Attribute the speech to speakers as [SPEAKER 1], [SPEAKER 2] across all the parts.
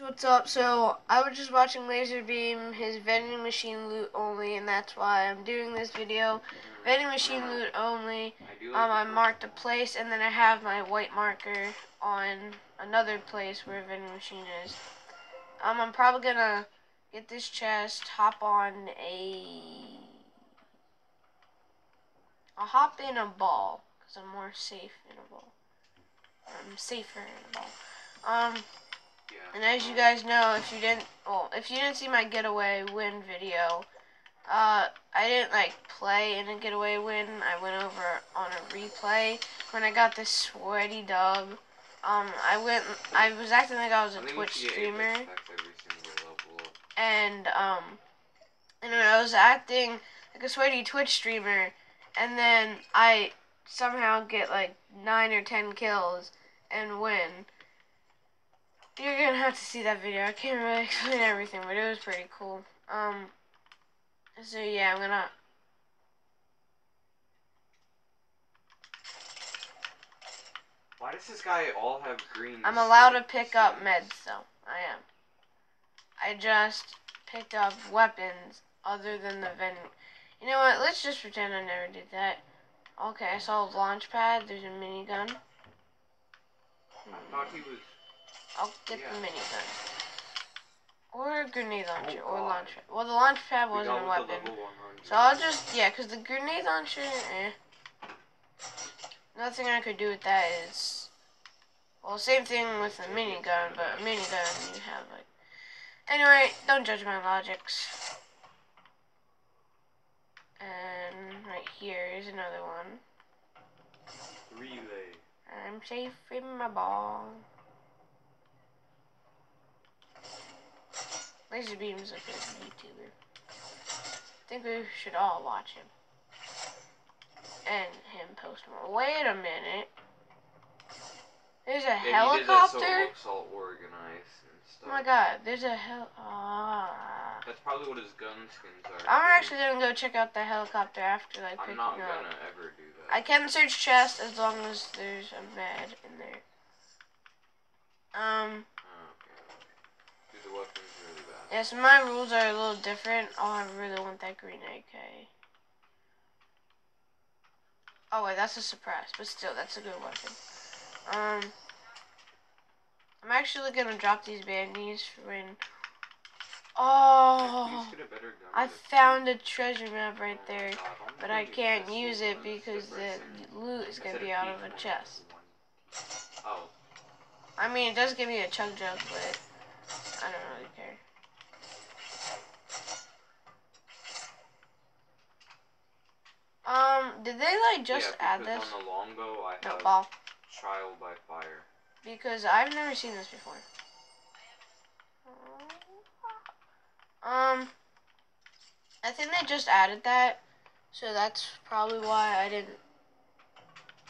[SPEAKER 1] What's up? So I was just watching Laser Beam, his vending machine loot only, and that's why I'm doing this video. Vending machine loot only. I marked a place, and then I have my white marker on another place where a vending machine is. I'm probably gonna get this chest, I'll hop in a ball, because I'm more safe in a ball. I'm safer in a ball. And as you guys know, if you didn't see my getaway win video, I didn't play in a getaway win. I went over on a replay when I got this sweaty dub. I was acting like I was a Twitch streamer, and I was acting like a sweaty Twitch streamer, and then I somehow get like 9 or 10 kills and win. You're gonna have to see that video. I can't really explain everything, but it was pretty cool. So yeah,
[SPEAKER 2] Why does this guy all have green?
[SPEAKER 1] I'm allowed to pick up meds, though. I am. I just picked up weapons other than the vending. You know what? Let's just pretend I never did that. Okay, I saw a launch pad. There's a minigun.
[SPEAKER 2] I thought he was...
[SPEAKER 1] I'll get the minigun. Or a grenade launcher, or launch pad. Well, the launch pad wasn't a weapon. So I'll just, because the grenade launcher, Nothing I could do with that is, well, same thing with a minigun, but a minigun you have, anyway, don't judge my logics. And right here is another one.
[SPEAKER 2] Relay.
[SPEAKER 1] I'm safe in my ball. Laser Beam's a good YouTuber. I think we should all watch him. And him post more. Wait a minute. There's a helicopter?
[SPEAKER 2] He did that so it looks all organized and stuff.
[SPEAKER 1] Oh my god, there's a
[SPEAKER 2] That's probably what his gun skins are.
[SPEAKER 1] I'm actually gonna go check out the helicopter after picking up.
[SPEAKER 2] I'm not gonna ever do that.
[SPEAKER 1] I can search chest as long as there's a med in there.
[SPEAKER 2] Okay. Dude, the weapon's really bad.
[SPEAKER 1] Yeah, so my rules are a little different. Oh, I really want that green AK. Oh wait, that's a suppress, but still, that's a good weapon. I'm actually gonna drop these bandies when... Oh, I found a treasure map right there, but I can't use it because the loot is gonna be out of a chest.
[SPEAKER 2] Oh.
[SPEAKER 1] I mean, it does give me a chug jug, but I don't really care. Did they just add this?
[SPEAKER 2] On the longbow, I have
[SPEAKER 1] ball.
[SPEAKER 2] Trial by fire.
[SPEAKER 1] Because I've never seen this before. I think they just added that, so that's probably why I didn't.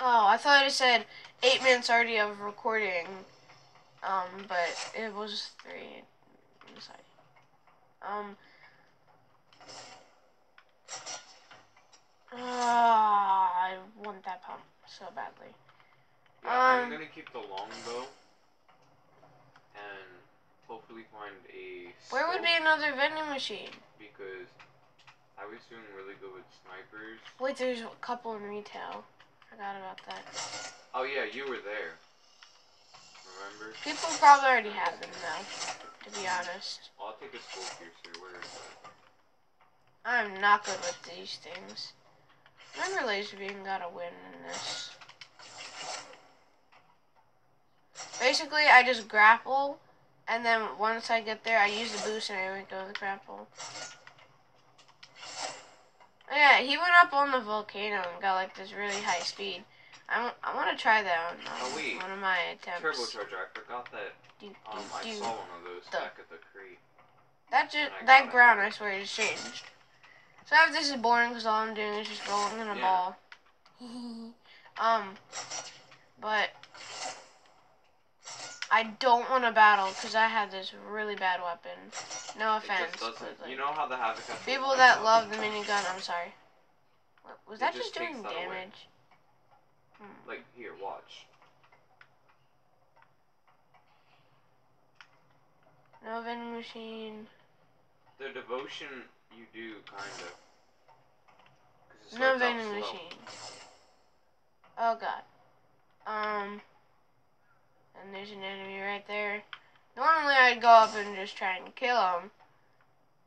[SPEAKER 1] Oh, I thought it said 8 minutes already of recording. But it was 3 inside. I want that pump so badly.
[SPEAKER 2] Yeah, I'm gonna keep the longbow and hopefully find a scope.
[SPEAKER 1] Where would be another vending machine?
[SPEAKER 2] Because I was doing really good with snipers.
[SPEAKER 1] Wait, there's a couple in retail. Forgot about that.
[SPEAKER 2] Oh yeah, you were there. Remember?
[SPEAKER 1] People probably already have them though, to be honest.
[SPEAKER 2] I'll take a scope piercer. Where is that?
[SPEAKER 1] I'm not good with these things. Remember Laser Beam got a win in this. Basically, I just grapple, and then once I get there, I use the boost and I let go of the grapple. Yeah, he went up on the volcano and got this really high speed. I want to try that on one of my attempts.
[SPEAKER 2] Turbocharger, I forgot that. I saw one of those back at the crate.
[SPEAKER 1] That ground, I swear, just changed. So if this is boring because all I'm doing is just rolling in a ball. But I don't want to battle because I have this really bad weapon. No offense.
[SPEAKER 2] You know how the Havoc has
[SPEAKER 1] people that love the minigun, I'm sorry. Was that just doing damage?
[SPEAKER 2] Like, here, watch.
[SPEAKER 1] No vending machine.
[SPEAKER 2] The devotion you do, kinda.
[SPEAKER 1] No vending machine. Oh god. And there's an enemy right there. Normally I'd go up and just try and kill him.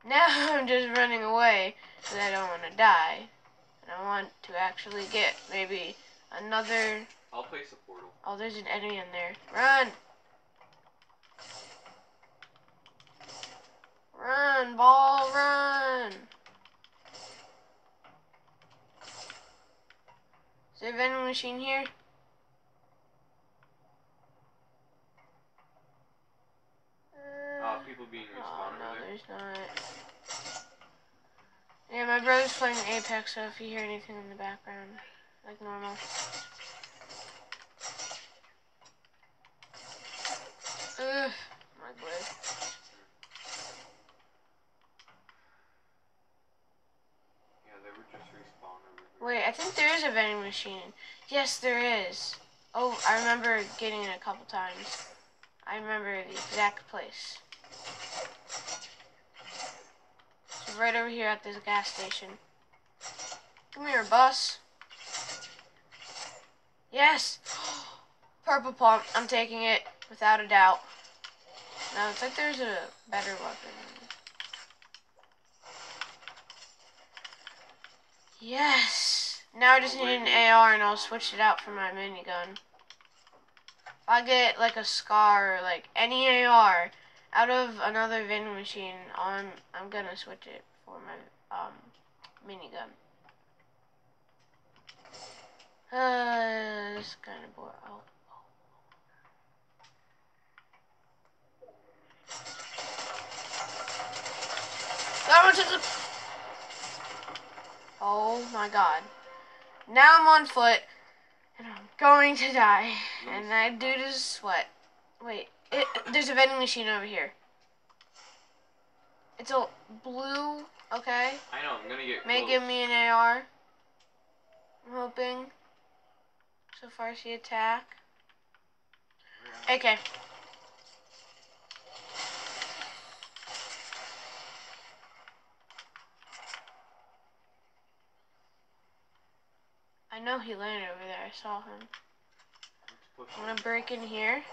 [SPEAKER 1] Now I'm just running away because I don't want to die. And I want to actually get maybe another...
[SPEAKER 2] I'll place a portal.
[SPEAKER 1] Oh, there's an enemy in there. Run! Run, ball, run! Is there a vending machine here?
[SPEAKER 2] People being respawned
[SPEAKER 1] Oh, no,
[SPEAKER 2] over there?
[SPEAKER 1] there's not. Yeah, my brother's playing Apex, so if you hear anything in the background, like normal. Ugh, my boy.
[SPEAKER 2] Yeah, they were just respawned over here.
[SPEAKER 1] Wait, I think there is a vending machine. Yes, there is. Oh, I remember getting it a couple times. I remember the exact place. It's right over here at this gas station. Come here, bus. Yes! Purple pump. I'm taking it, without a doubt. No, it's like there's a better weapon. Yes! Now I just need an AR and I'll switch it out for my minigun. If I get like a SCAR or like any AR out of another vending machine, I'm gonna switch it for my minigun. This kind of bored. Oh. Go to the... Oh my god. Now I'm on foot, and I'm going to die. And that dude is sweat. Wait, there's a vending machine over here. It's a blue, okay?
[SPEAKER 2] I know, I'm gonna get
[SPEAKER 1] May
[SPEAKER 2] close.
[SPEAKER 1] give me an AR. I'm hoping. So far, see attack. Okay. I know he landed over there. I saw him. I'm gonna break in here.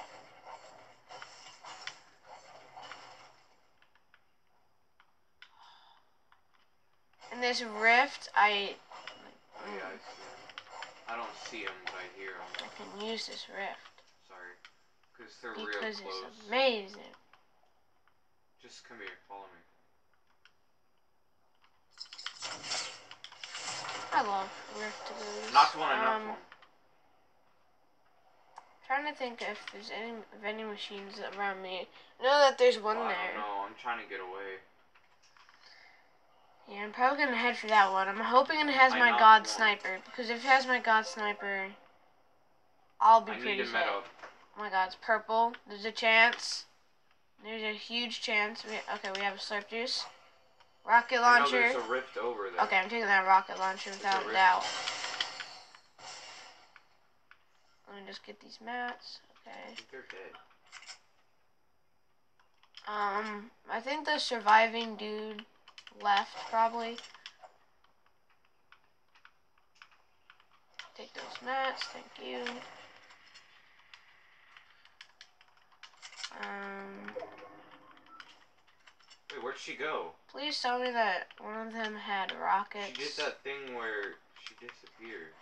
[SPEAKER 1] In this rift,
[SPEAKER 2] Oh, yeah, I see him. I don't see him, but I hear him.
[SPEAKER 1] I can use this rift.
[SPEAKER 2] Sorry. Because they're real
[SPEAKER 1] Because
[SPEAKER 2] close.
[SPEAKER 1] it's amazing.
[SPEAKER 2] Just come here, follow me.
[SPEAKER 1] I love rift boots.
[SPEAKER 2] Knocked one, I knocked one.
[SPEAKER 1] Trying to think if there's any vending machines around me. I know that there's one there.
[SPEAKER 2] I don't know, I'm trying to get away.
[SPEAKER 1] Yeah, I'm probably gonna head for that one. I'm hoping it has my god sniper, because if it has my god sniper, I'll be pretty set. Oh my god, it's purple. There's a chance. There's a huge chance. Okay, we have a slurp juice. Rocket launcher.
[SPEAKER 2] I know there's a rift over there.
[SPEAKER 1] Okay, I'm taking that rocket launcher without a doubt. Let me just get these mats. Okay.
[SPEAKER 2] I think they're dead.
[SPEAKER 1] I think the surviving dude left, probably. Take those mats, thank you.
[SPEAKER 2] Wait, where'd she go?
[SPEAKER 1] Please tell me that one of them had rockets.
[SPEAKER 2] She did that thing where she disappeared.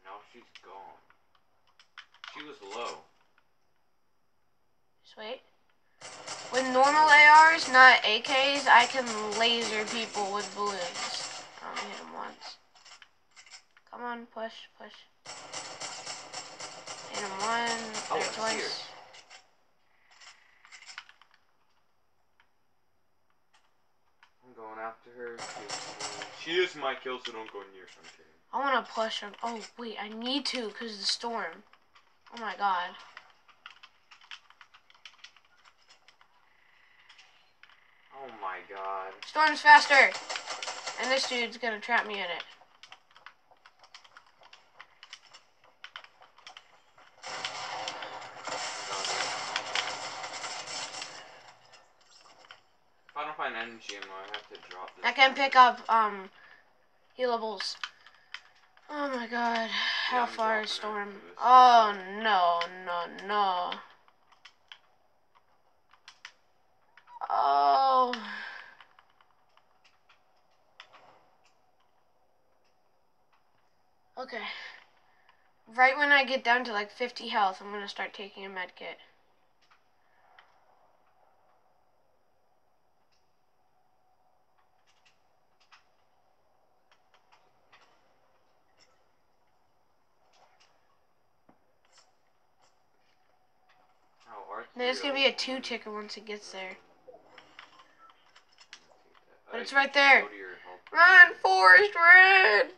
[SPEAKER 2] Now she's gone. She was low.
[SPEAKER 1] Just wait. With normal ARs, not AKs, I can laser people with balloons. I only hit them once. Come on, push, push. Hit him once, twice.
[SPEAKER 2] I'm going after her. She is my kill, so don't go near her. I'm kidding.
[SPEAKER 1] I want to push him. Oh, wait, I need to because of the storm. Oh my god.
[SPEAKER 2] Oh my god.
[SPEAKER 1] Storm's faster! And this dude's gonna trap me in it.
[SPEAKER 2] find energy ammo, I have to drop this.
[SPEAKER 1] I can pick up, healables. Oh my god. How far is Storm? Oh, no, no, no. Oh. Okay. Right when I get down to like 50 health, I'm gonna start taking a med kit. There's gonna be a 2 ticker once it gets there. But it's right there. Run, Forrest, run!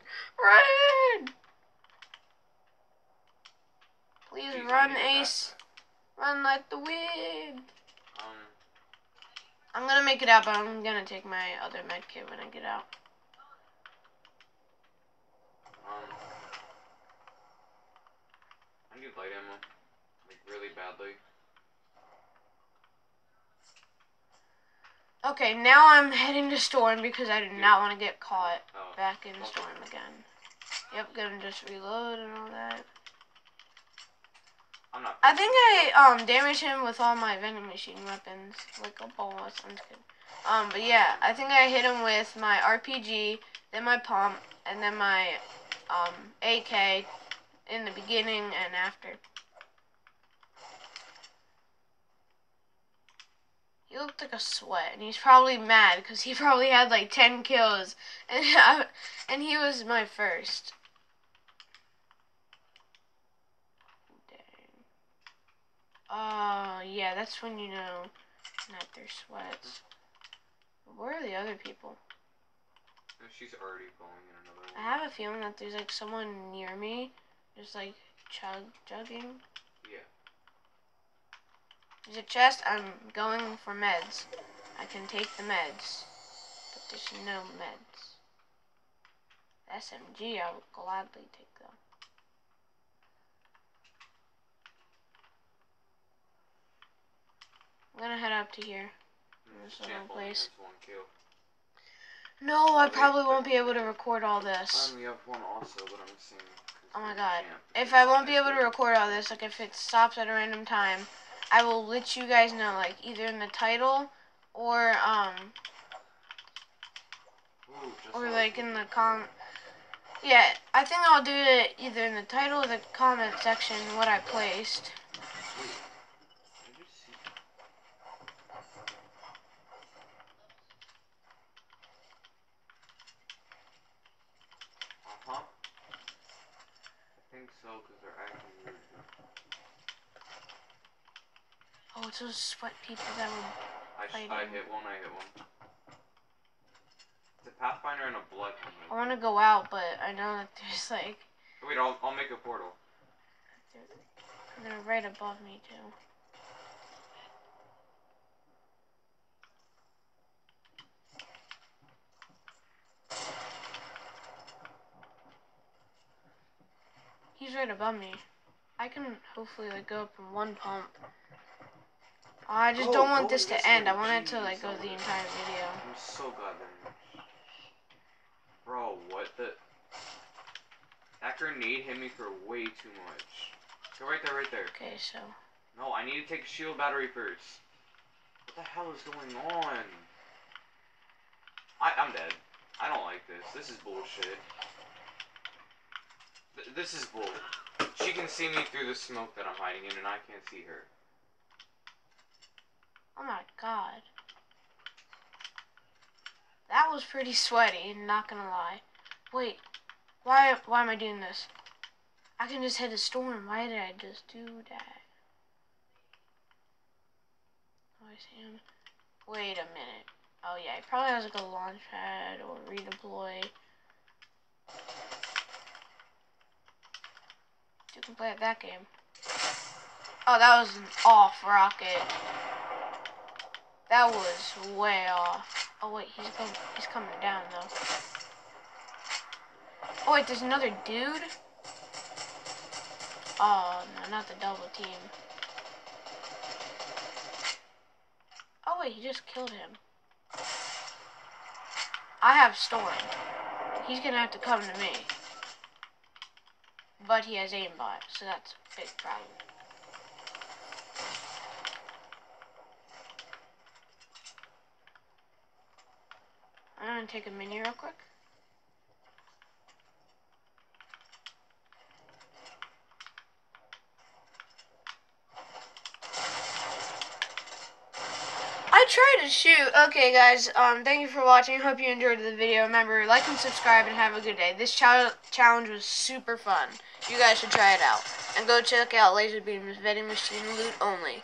[SPEAKER 1] Run! Please run, Ace. Run like the wind. I'm gonna make it out, but I'm gonna take my other med kit when I get out.
[SPEAKER 2] I need light ammo. Like, really badly.
[SPEAKER 1] Okay, now I'm heading to Storm because I do not want to get caught back in Storm again. Yep, gonna just reload and all that. I think I damaged him with all my vending machine weapons, like a ball. Sounds good. But yeah, I think I hit him with my RPG, then my pump, and then my AK in the beginning and after. He looked like a sweat, and he's probably mad because he probably had like 10 kills, and he was my first. Dang. Oh, yeah, that's when you know not their sweats. Where are the other people?
[SPEAKER 2] She's already going in another one.
[SPEAKER 1] I have a feeling that there's like someone near me, just like chugging.
[SPEAKER 2] Yeah.
[SPEAKER 1] There's a chest. I'm going for meds. I can take the meds, but there's no meds. The SMG, I would gladly take them. I'm gonna head up to here. This little place. No, I probably won't be able to record all this.
[SPEAKER 2] I only have one also, but I'm seeing.
[SPEAKER 1] Oh my god. If I won't be able to record all this, like if it stops at a random time, I will let you guys know, like either in the title or like in the yeah, I think I'll do it either in the title or the comment section what I placed.
[SPEAKER 2] I think so, because they're acting weird.
[SPEAKER 1] Oh, it's those sweat people that were fighting.
[SPEAKER 2] I hit one. It's a Pathfinder and a blood helmet.
[SPEAKER 1] I want to go out, but I know that there's like...
[SPEAKER 2] Wait, I'll make a portal.
[SPEAKER 1] They're right above me, too. He's right above me. I can hopefully like go up in one pump. I just don't want this to end. I want it to like go the entire video.
[SPEAKER 2] I'm so goddamn. Bro, what the? That grenade hit me for way too much. Go right there, right there.
[SPEAKER 1] Okay, so.
[SPEAKER 2] No, I need to take a shield battery first. What the hell is going on? I'm dead. I don't like this. This is bullshit. This is bull. She can see me through the smoke that I'm hiding in, and I can't see her.
[SPEAKER 1] Oh my god. That was pretty sweaty, not gonna lie. Wait, why am I doing this? I can just hit a storm. Why did I just do that? Oh, I see him. Wait a minute. Oh yeah, he probably has like a launch pad or redeploy. You can play at that game. Oh, that was an off rocket. That was way off. Oh wait, he's coming down though. Oh wait, there's another dude? Oh no, not the double team. Oh wait, he just killed him. I have Storm. He's gonna have to come to me. But he has aimbot, so that's a big problem. I'm gonna take a mini real quick. I tried to shoot. Okay, guys. Thank you for watching. Hope you enjoyed the video. Remember, like and subscribe, and have a good day. This challenge was super fun. You guys should try it out. And go check out Laser Beam's vending machine loot only.